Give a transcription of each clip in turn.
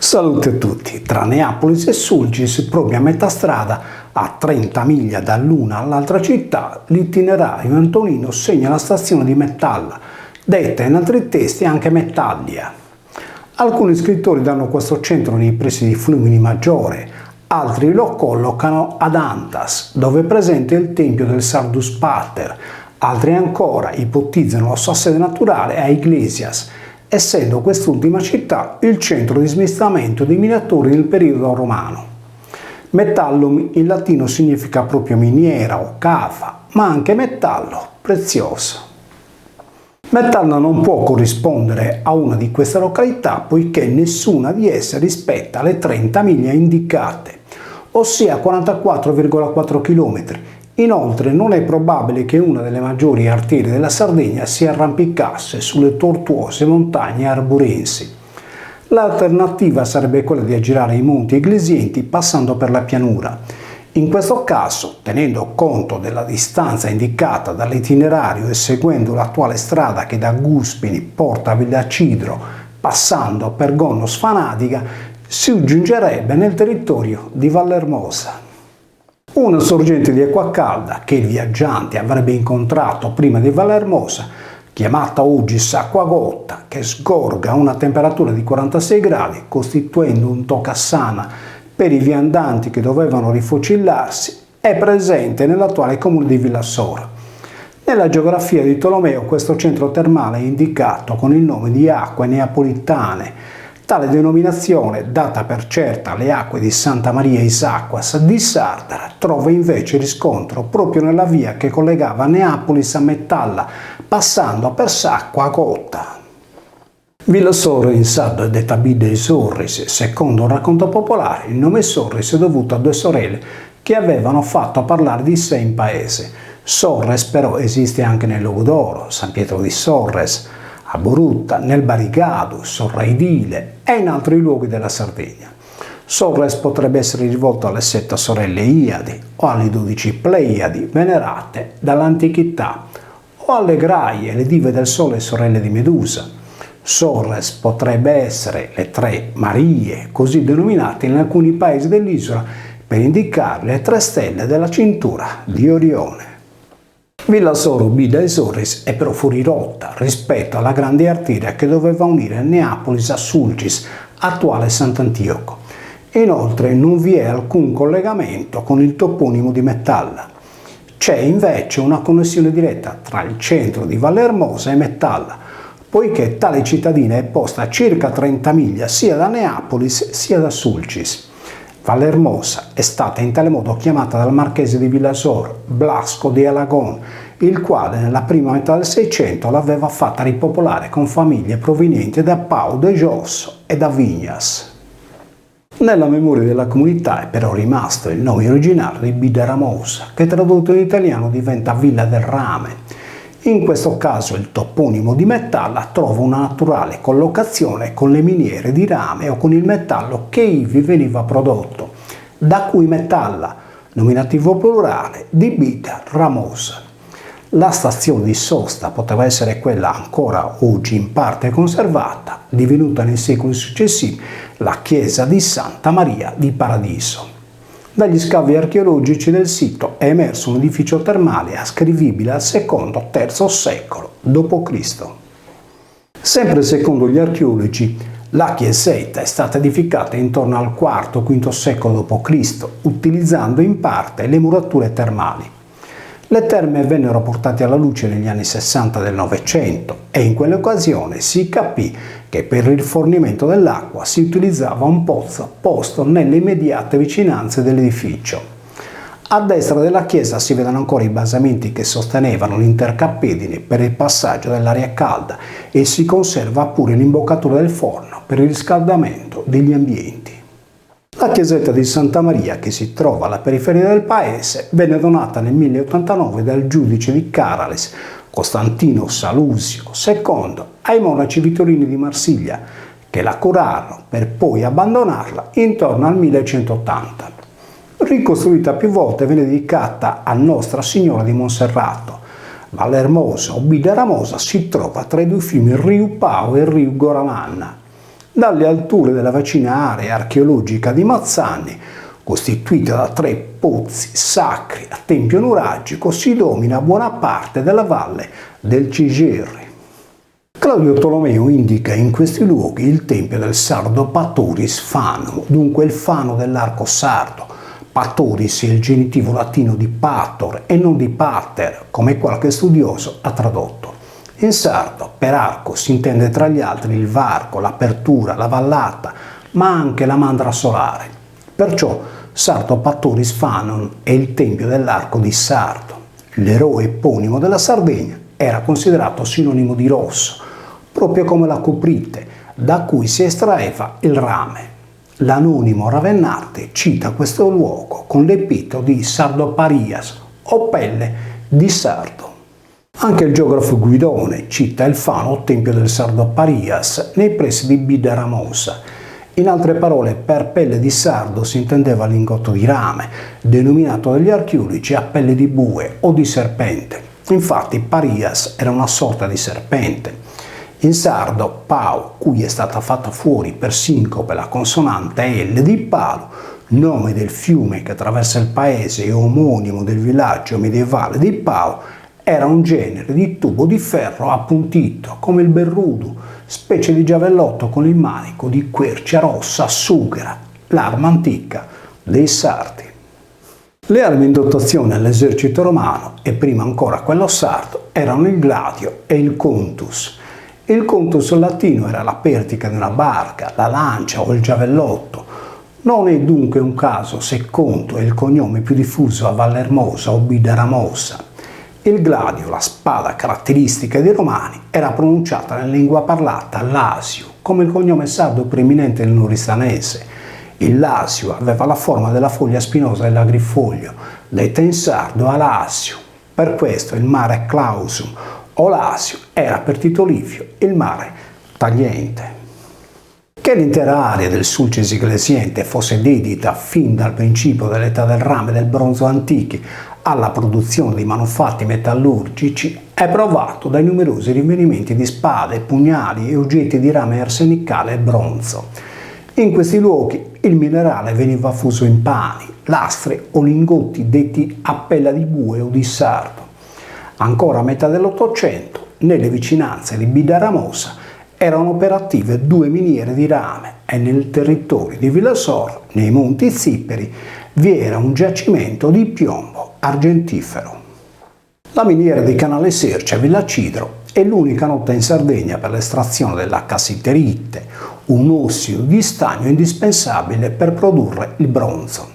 Salute a tutti, tra Neapolis e Sulcis, proprio a metà strada, a 30 miglia dall'una all'altra città, l'itinerario antonino segna la stazione di Mettalla, detta in altri testi anche Metallia. Alcuni scrittori danno questo centro nei pressi di Flumini Maggiore, altri lo collocano ad Antas, dove è presente il tempio del Sardus Pater, altri ancora ipotizzano la sua sede naturale a Iglesias, essendo quest'ultima città il centro di smistamento dei minatori nel periodo romano. Metallum in latino significa proprio miniera o cava, ma anche metallo, prezioso. Mettalla non può corrispondere a una di queste località poiché nessuna di esse rispetta le 30 miglia indicate, ossia 44,4 km. Inoltre non è probabile che una delle maggiori arterie della Sardegna si arrampicasse sulle tortuose montagne arborensi. L'alternativa sarebbe quella di aggirare i monti Eglesienti passando per la pianura. In questo caso, tenendo conto della distanza indicata dall'itinerario e seguendo l'attuale strada che da Guspini porta a Villacidro, passando per Gonno Sfanadiga, si giungerebbe nel territorio di Vallermosa. Una sorgente di acqua calda che il viaggiante avrebbe incontrato prima di Vallermosa, chiamata oggi Acquagotta, che sgorga a una temperatura di 46 gradi, costituendo un tocassana per i viandanti che dovevano rifocillarsi, è presente nell'attuale comune di Villassora. Nella geografia di Tolomeo questo centro termale è indicato con il nome di Acque Neapolitane. Tale denominazione, data per certa alle acque di Santa Maria Isacquas di Sardara, trova invece riscontro proprio nella via che collegava Neapolis a Mettalla, passando per Acquagotta. Villassora in sardo è detta Bide Sorris. Secondo un racconto popolare, il nome Sorris è dovuto a due sorelle che avevano fatto parlare di sé in paese. Sorres però esiste anche nel Logudoro, San Pietro di Sorres, a Borutta, nel Barigado, Sorraidile e in altri luoghi della Sardegna. Sorres potrebbe essere rivolto alle 7 sorelle Iadi o alle 12 Pleiadi venerate dall'antichità o alle Graie, le dive del sole sorelle di Medusa. Sorres potrebbe essere le 3 Marie, così denominate in alcuni paesi dell'isola per indicare le 3 stelle della cintura di Orione. Villassora Bida e Sorris è però fuori rotta rispetto alla grande arteria che doveva unire Neapolis a Sulcis, attuale Sant'Antioco. Inoltre non vi è alcun collegamento con il toponimo di Mettalla. C'è invece una connessione diretta tra il centro di Vallermosa e Mettalla, poiché tale cittadina è posta a circa 30 miglia sia da Neapolis sia da Sulcis. Vallermosa è stata in tale modo chiamata dal marchese di Villasor, Blasco de Alagón, il quale nella prima metà del Seicento l'aveva fatta ripopolare con famiglie provenienti da Pau de Jos e da Vignas. Nella memoria della comunità è però rimasto il nome originale di Bideramosa, che tradotto in italiano diventa Villa del Rame. In questo caso il toponimo di Mettalla trova una naturale collocazione con le miniere di rame o con il metallo che ivi veniva prodotto, da cui Mettalla, nominativo plurale di Bida Ramosa. La stazione di sosta poteva essere quella ancora oggi in parte conservata, divenuta nei secoli successivi la chiesa di Santa Maria di Paradiso. Dagli scavi archeologici del sito è emerso un edificio termale ascrivibile al secondo-III secolo d.C. Sempre secondo gli archeologi, la chiesetta è stata edificata intorno al IV-V secolo d.C., utilizzando in parte le murature termali. Le terme vennero portate alla luce negli anni 60 del Novecento e in quell'occasione si capì che per il fornimento dell'acqua si utilizzava un pozzo posto nelle immediate vicinanze dell'edificio. A destra della chiesa si vedono ancora i basamenti che sostenevano l'intercappedine per il passaggio dell'aria calda e si conserva pure l'imboccatura del forno per il riscaldamento degli ambienti. La chiesetta di Santa Maria, che si trova alla periferia del paese, venne donata nel 1089 dal giudice di Carales, Costantino Salusio II, ai monaci vittorini di Marsiglia, che la curarono per poi abbandonarla intorno al 1180. Ricostruita più volte, venne dedicata a Nostra Signora di Monserrato. Vallermosa o Bideramosa si trova tra i due fiumi Riu Pao e Riu Goramanna. dalle alture della vicina area archeologica di Mazzanni, costituita da 3 pozzi sacri a tempio nuragico, si domina buona parte della valle del Cigerri. Claudio Tolomeo indica in questi luoghi il tempio del sardo Patoris Fanum, dunque il fano dell'arco sardo. Patoris è il genitivo latino di pator e non di pater, come qualche studioso ha tradotto. In sardo, per arco, si intende tra gli altri il varco, l'apertura, la vallata, ma anche la mandra solare. Perciò Sardo Patoris Fanum è il tempio dell'arco di Sardo. L'eroe eponimo della Sardegna era considerato sinonimo di rosso, proprio come la coprite, da cui si estraeva il rame. L'anonimo Ravennate cita questo luogo con l'epiteto di Sardoparias o pelle di sardo. Anche il geografo Guidone cita il fano tempio del Sardoparias nei pressi di Bidaramosa. In altre parole, per pelle di sardo si intendeva lingotto di rame, denominato dagli archeologi a pelle di bue o di serpente. Infatti Parias era una sorta di serpente. In sardo, Pau, cui è stata fatta fuori per sincope la consonante L di Palo, nome del fiume che attraversa il paese e omonimo del villaggio medievale di Pau, era un genere di tubo di ferro appuntito, come il berrudo, specie di giavellotto con il manico di quercia rossa sughera, l'arma antica dei sardi. Le armi in dotazione all'esercito romano, e prima ancora quello sardo, erano il gladio e il contus. Il contus latino era la pertica di una barca, la lancia o il giavellotto. Non è dunque un caso se conto è il cognome più diffuso a Vallermosa o Bidaramosa. Il gladio, la spada caratteristica dei romani, era pronunciata nella lingua parlata lasio, come il cognome sardo preeminente nel noristanese. Il lasio aveva la forma della foglia spinosa dell'agrifoglio, detta in sardo alasio. Per questo il mare clausum o lasio era per Tito Livio il mare tagliente. Che l'intera area del Sulcis Ecclesiente fosse dedita fin dal principio dell'età del rame e del bronzo antichi alla produzione di manufatti metallurgici è provato dai numerosi rinvenimenti di spade, pugnali e oggetti di rame arsenicale e bronzo. In questi luoghi il minerale veniva fuso in pani, lastre o lingotti detti a pella di bue o di sardo. Ancora a metà dell'Ottocento, nelle vicinanze di Bidaramosa, erano operative 2 miniere di rame e nel territorio di Villasor, nei Monti Zipperi, vi era un giacimento di piombo argentifero. La miniera di Canale Serce a Villa Cidro è l'unica nota in Sardegna per l'estrazione della cassiterite, un ossido di stagno indispensabile per produrre il bronzo.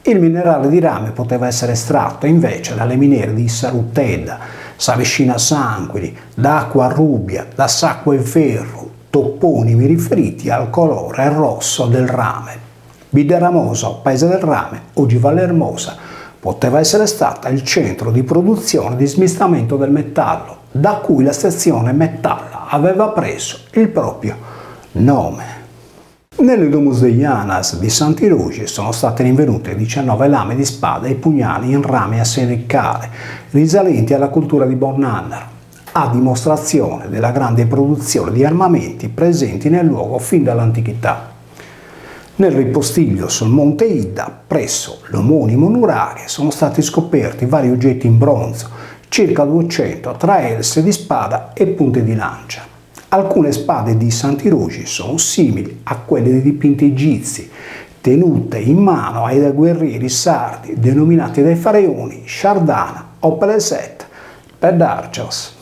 Il minerale di rame poteva essere estratto invece dalle miniere di Saruteda, Savescina Sanguini, d'Acqua Rubbia, da Sacco e Ferro, toponimi riferiti al colore rosso del rame. Bidaramosa, o Paese del Rame, oggi Vallermosa, poteva essere stata il centro di produzione di smistamento del metallo, da cui la sezione Metalla aveva preso il proprio nome. Nelle Domus Deianas di Sant'Irugi sono state rinvenute 19 lame di spada e pugnali in rame arsenicale, risalenti alla cultura di Bornanner, a dimostrazione della grande produzione di armamenti presenti nel luogo fin dall'antichità. Nel ripostiglio sul Monte Idda, presso l'omonimo nurarie, sono stati scoperti vari oggetti in bronzo, circa 200 tra else di spada e punte di lancia. Alcune spade di Sant'Irugi sono simili a quelle dei dipinti egizi, tenute in mano ai guerrieri sardi denominati dai faraoni Shardana o Peleset Pedarchos.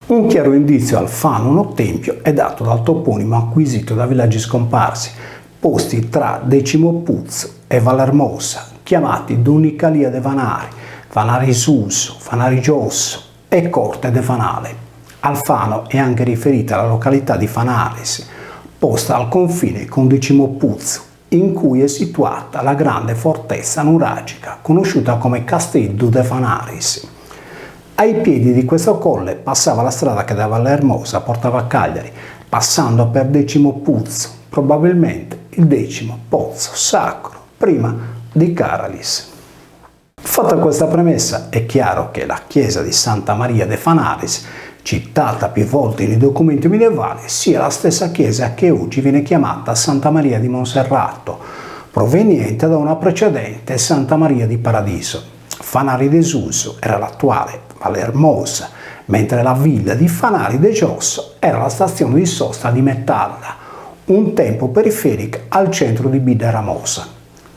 Un chiaro indizio al fanon o tempio è dato dal toponimo acquisito da villaggi scomparsi, posti tra Decimo Puzzo e Vallermosa, chiamati Donicalia de Vanari, Vanari Sulso, Vanari Giosso e Corte de Vanale. Al Fano è anche riferita la località di Fanaris, posta al confine con Decimo Puzzo, in cui è situata la grande fortezza nuragica, conosciuta come Castello de Fanaris. Ai piedi di questo colle passava la strada che da Vallermosa portava a Cagliari, passando per Decimo Puzzo, probabilmente il 10° pozzo sacro prima di Caralis. Fatta questa premessa, è chiaro che la chiesa di Santa Maria de Fanaris citata più volte nei documenti medievali, sia la stessa chiesa che oggi viene chiamata Santa Maria di Monserrato, proveniente da una precedente Santa Maria di Paradiso. Fanari de Suso era l'attuale Valle Hermosa, mentre la villa di Fanari de Giosso era la stazione di sosta di Mettalla, un tempo periferica al centro di Bideramosa.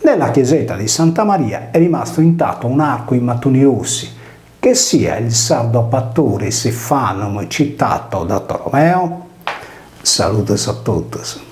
Nella chiesetta di Santa Maria è rimasto intatto un arco in mattoni rossi, che sia il sardo pattore Stefanum citato da Tolomeo. Saludos a tutti.